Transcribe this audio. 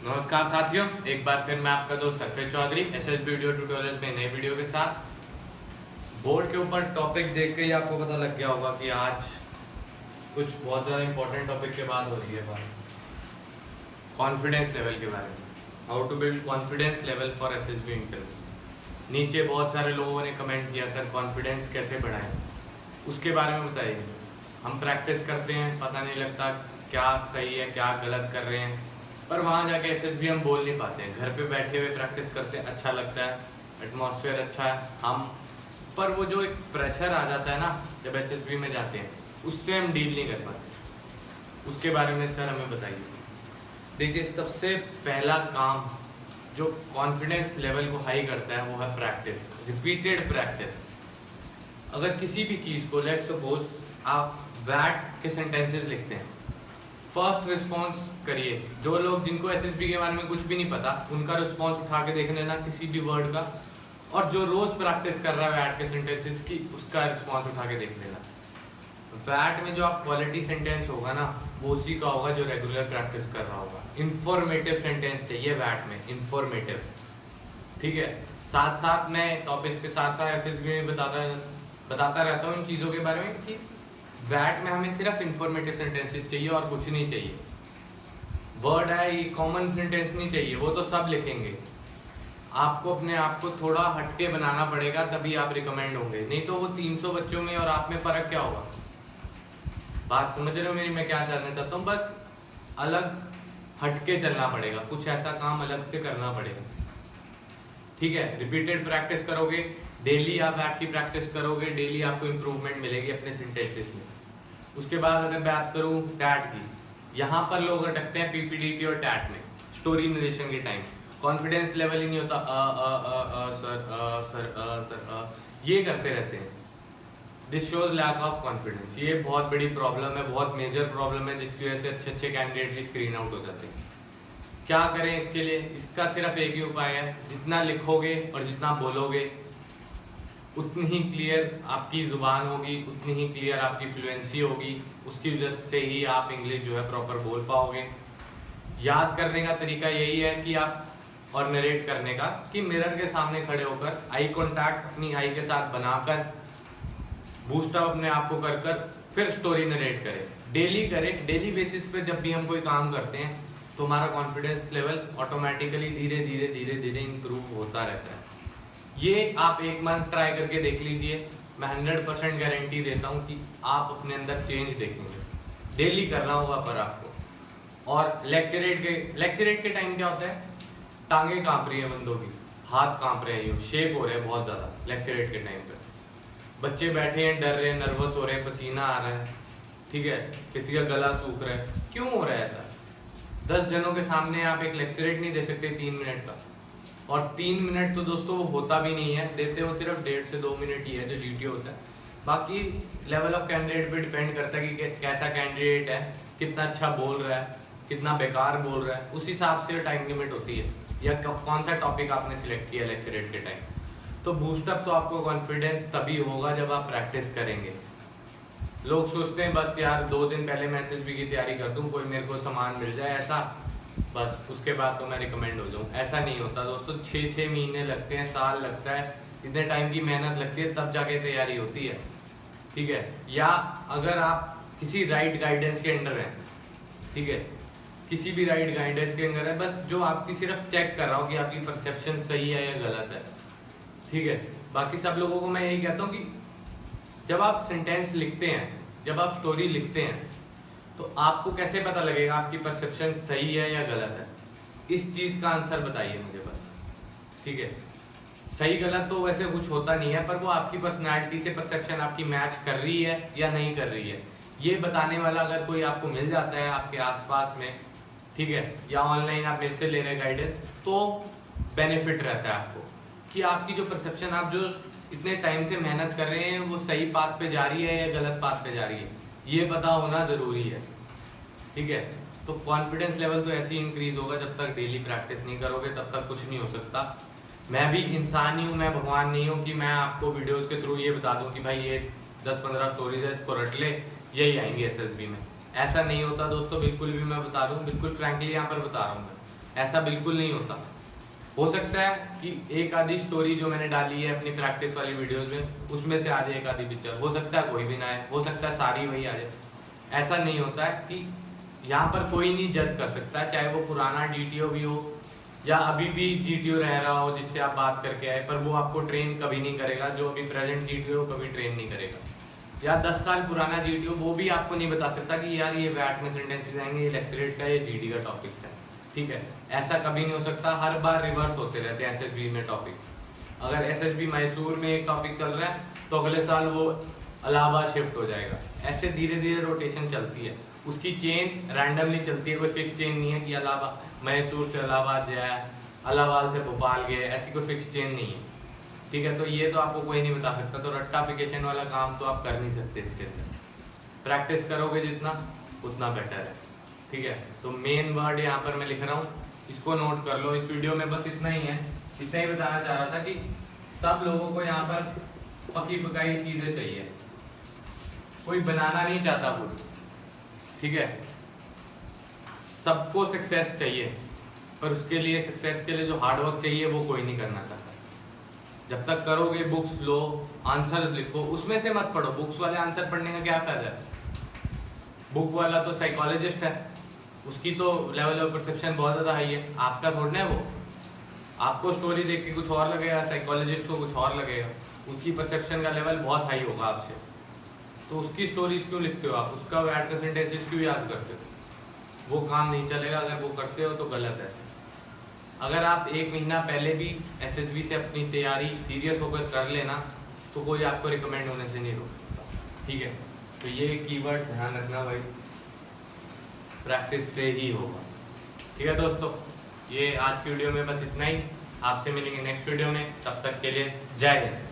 नमस्कार साथियों, एक बार फिर मैं आपका दोस्त हर्षित चौधरी एसएसबी वीडियो ट्यूटोरियल में नए वीडियो के साथ। बोर्ड के ऊपर टॉपिक देख के ही आपको पता लग गया होगा कि आज कुछ बहुत ज़्यादा इंपॉर्टेंट टॉपिक के बाद हो रही है बात, कॉन्फिडेंस लेवल के बारे में। How to build confidence level for SSB interview. नीचे बहुत सारे लोगों ने कमेंट किया, सर कॉन्फिडेंस कैसे बढ़ाएं, उसके बारे में बताइए। हम प्रैक्टिस करते हैं, पता नहीं लगता क्या सही है क्या गलत कर रहे हैं, पर वहाँ जाके एसएसबी हम बोल नहीं पाते हैं। घर पे बैठे हुए प्रैक्टिस करते हैं, अच्छा लगता है, एटमॉस्फेयर अच्छा है हम, पर वो जो एक प्रेशर आ जाता है ना जब एसएसबी में जाते हैं, उससे हम डील नहीं कर पाते। उसके बारे में सर हमें बताइए। देखिए, सबसे पहला काम जो कॉन्फिडेंस लेवल को हाई करता है वो है प्रैक्टिस, रिपीटेड प्रैक्टिस। अगर किसी भी चीज़ को, लेट्स सपोज आप दैट के सेंटेंसेस लिखते हैं, फर्स्ट रिस्पॉन्स करिए। जो लोग जिनको एसएसबी के बारे में कुछ भी नहीं पता, उनका रिस्पॉन्स उठा के देख लेना किसी भी वर्ड का, और जो रोज प्रैक्टिस कर रहा है वैट के सेंटेंसेस की, उसका रिस्पॉन्स उठा के देख लेना। वैट में जो आप क्वालिटी सेंटेंस होगा ना, वो उसी का होगा जो रेगुलर प्रैक्टिस कर रहा होगा। इंफॉर्मेटिव सेंटेंस चाहिए वैट में, इंफॉर्मेटिव, ठीक है। साथ साथ मैं टॉपिक्स के साथ साथ एसएसबी में बताता रहता हूँ इन चीज़ों के बारे में कि वैट में हमें सिर्फ इंफॉर्मेटिव सेंटेंसेस चाहिए और कुछ नहीं चाहिए। वर्ड है, ये कॉमन सेंटेंस नहीं चाहिए, वो तो सब लिखेंगे। आपको अपने आप को थोड़ा हटके बनाना पड़ेगा, तभी आप रिकमेंड होंगे। नहीं तो वो 300 बच्चों में और आप में फ़र्क क्या होगा। बात समझ रहे हो मेरी, मैं क्या जानना चाहता हूँ। बस अलग हटके चलना पड़ेगा, कुछ ऐसा काम अलग से करना पड़ेगा, ठीक है। रिपीटेड प्रैक्टिस करोगे, डेली आप वैट की प्रैक्टिस करोगे, डेली आपको इंप्रूवमेंट मिलेगी अपने सेंटेंसेस में। उसके बाद अगर बात करूँ टैट की, यहाँ पर लोग अटकते हैं पीपीडीटी और टैट में, स्टोरी नरेशन के टाइम। कॉन्फिडेंस लेवल ही नहीं होता, सर ये करते रहते हैं। This shows lack of confidence. ये बहुत बड़ी प्रॉब्लम है, बहुत मेजर प्रॉब्लम है, जिसकी वजह से अच्छे अच्छे कैंडिडेट भी स्क्रीन आउट हो जाते हैं। क्या करें इसके लिए? इसका सिर्फ एक ही उपाय है, जितना लिखोगे और जितना बोलोगे उतनी ही क्लियर आपकी ज़ुबान होगी, उतनी ही क्लियर आपकी फ्लुएंसी होगी। उसकी वजह से ही आप इंग्लिश जो है प्रॉपर बोल पाओगे। याद करने का तरीका यही है कि आप, और नरेट करने का, कि मिरर के सामने खड़े होकर आई कांटेक्ट अपनी आई के साथ बनाकर, बूस्ट अप अपने आप को कर फिर स्टोरी नरेट करें। डेली करें, डेली बेसिस पे जब भी हम कोई काम करते हैं तो हमारा कॉन्फिडेंस लेवल ऑटोमेटिकली धीरे धीरे धीरे धीरे इंप्रूव होता रहता है। ये आप एक मंथ ट्राई करके देख लीजिए, मैं 100% गारंटी देता हूँ कि आप अपने अंदर चेंज देखेंगे। डेली करना होगा पर आपको। और लेक्चरेट के टाइम क्या होता है, टांगे कांप रही है बंदों की, हाथ कांप रहे हैं, शेक हो रहे हैं बहुत ज़्यादा लेक्चरेट के टाइम पे। बच्चे बैठे हैं, डर रहे हैं, नर्वस हो रहे हैं, पसीना आ रहा है, ठीक है, किसी का गला सूख रहा है। क्यों हो रहा है ऐसा? 10 जनों के सामने आप एक लेक्चरेट नहीं दे सकते 3 मिनट का, और 3 मिनट तो दोस्तों वो होता भी नहीं है, देते हो सिर्फ 1.5 से 2 मिनट ही है जो जीटीओ होता है। बाकी लेवल ऑफ कैंडिडेट पे डिपेंड करता है कि कैसा कैंडिडेट है, कितना अच्छा बोल रहा है, कितना बेकार बोल रहा है, उस हिसाब से टाइम लिमिट होती है, या कौन सा टॉपिक आपने सिलेक्ट किया लेक्चरेट के टाइम। तो बूस्टअप तो आपको कॉन्फिडेंस तभी होगा जब आप प्रैक्टिस करेंगे। लोग सोचते हैं बस यार 2 दिन पहले मैं एसएसबी की तैयारी कर दूं, कोई मेरे को सामान मिल जाए ऐसा, बस उसके बाद तो मैं रिकमेंड हो जाऊँ। ऐसा नहीं होता दोस्तों, 6-6 महीने लगते हैं, साल लगता है, इतने टाइम की मेहनत लगती है, तब जाके तैयारी होती है, ठीक है। या अगर आप किसी राइट गाइडेंस के अंडर हैं, ठीक है, किसी भी राइट गाइडेंस के अंदर है, बस जो आपकी सिर्फ चेक कर रहा हो कि आपकी परसेप्शन सही है या गलत है, ठीक है। बाकी सब लोगों को मैं यही कहता हूँ कि जब आप सेंटेंस लिखते हैं, जब आप स्टोरी लिखते हैं, तो आपको कैसे पता लगेगा आपकी परसेप्शन सही है या गलत है? इस चीज़ का आंसर बताइए मुझे बस, ठीक है। सही गलत तो वैसे कुछ होता नहीं है, पर वो आपकी पर्सनैलिटी से परसेप्शन आपकी मैच कर रही है या नहीं कर रही है, ये बताने वाला अगर कोई आपको मिल जाता है आपके आसपास में, ठीक है, या ऑनलाइन आप मेरे से ले रहे गाइडेंस, तो बेनिफिट रहता है आपको कि आपकी जो परसेप्शन, आप जो इतने टाइम से मेहनत कर रहे हैं, वो सही बात पे जा रही है या गलत बात पे जा रही है, ये पता होना ज़रूरी है, ठीक है। तो कॉन्फिडेंस लेवल तो ऐसे ही इंक्रीज होगा, जब तक डेली प्रैक्टिस नहीं करोगे तब तक कुछ नहीं हो सकता। मैं भी इंसान ही हूँ, मैं भगवान नहीं हूँ कि मैं आपको वीडियोस के थ्रू ये बता दूँ कि भाई ये 10-15 स्टोरीज है, इसको रट ले, यही आएंगे एसएसबी में। ऐसा नहीं होता दोस्तों, बिल्कुल भी। मैं बता रहा हूँ, बिल्कुल फ्रैंकली यहाँ पर बता रहा हूँ मैं। ऐसा बिल्कुल नहीं होता। हो सकता है कि एक आधी स्टोरी जो मैंने डाली है अपनी प्रैक्टिस वाली वीडियोस में उसमें से आ जाए एक आधी पिक्चर, हो सकता है कोई भी ना आए, हो सकता है सारी वही आ जाए। ऐसा नहीं होता है कि यहाँ पर कोई नहीं जज कर सकता, चाहे वो पुराना DTO भी हो या अभी भी DTO रह रहा हो जिससे आप बात करके आए, पर वो आपको ट्रेन कभी नहीं करेगा। जो अभी प्रेजेंट DTO कभी ट्रेन नहीं करेगा। या 10 साल पुराना DTO वो भी आपको नहीं बता सकता कि यार ये वैट में सेंटेंसेस आएंगे, ये लेक्चर रेट का, ये GD का टॉपिक्स है, ठीक है। ऐसा कभी नहीं हो सकता। हर बार रिवर्स होते रहते हैं SSB में टॉपिक। अगर SSB मैसूर में एक टॉपिक चल रहा है तो अगले साल वो इलाहाबाद शिफ्ट हो जाएगा। ऐसे धीरे धीरे रोटेशन चलती है, उसकी चेन रैंडमली चलती है, कोई फिक्स चेन नहीं है कि इलाहाबाद मैसूर से इलाहाबाद जाए, इलाहाबाद से भोपाल गए, ऐसी कोई फिक्स चेन नहीं है, ठीक है। तो ये तो आपको कोई नहीं बता सकता। तो रट्टाफिकेशन वाला काम तो आप कर नहीं सकते इसके अंदर। प्रैक्टिस करोगे जितना उतना बेटर है, ठीक है। तो मेन वर्ड यहाँ पर मैं लिख रहा हूँ, इसको नोट कर लो। इस वीडियो में बस इतना ही है, इतना ही बताना चाह रहा था कि सब लोगों को यहाँ पर पकी पकाई चीजें चाहिए, कोई बनाना नहीं चाहता फूड, ठीक है। सबको सक्सेस चाहिए, पर उसके लिए सक्सेस के लिए जो हार्डवर्क चाहिए वो कोई नहीं करना चाहता। जब तक करोगे, बुक्स लो, आंसर्स लिखो, उसमें से मत पढ़ो। बुक्स वाले आंसर पढ़ने का क्या फायदा है? बुक वाला तो साइकोलॉजिस्ट है, उसकी तो लेवल ऑफ परसेप्शन बहुत ज़्यादा हाई है, आपका थोड़ा है वो। आपको स्टोरी देख के कुछ और लगेगा, साइकोलॉजिस्ट को कुछ और लगेगा, उसकी परसेप्शन का लेवल बहुत हाई होगा आपसे। तो उसकी स्टोरीज क्यों लिखते हो आप, उसका वैट का सेंटेंसेस क्यों याद करते हो? वो काम नहीं चलेगा। अगर वो करते हो तो गलत है। अगर आप 1 महीना पहले भी SSB से अपनी तैयारी सीरियस होकर कर लेना तो कोई आपको रिकमेंड होने से नहीं रोक सकता, ठीक है। तो ये कीवर्ड ध्यान रखना भाई, प्रैक्टिस से ही होगा, ठीक है दोस्तों। ये आज की वीडियो में बस इतना ही। आपसे मिलेंगे नेक्स्ट वीडियो में, तब तक के लिए जय हिंद।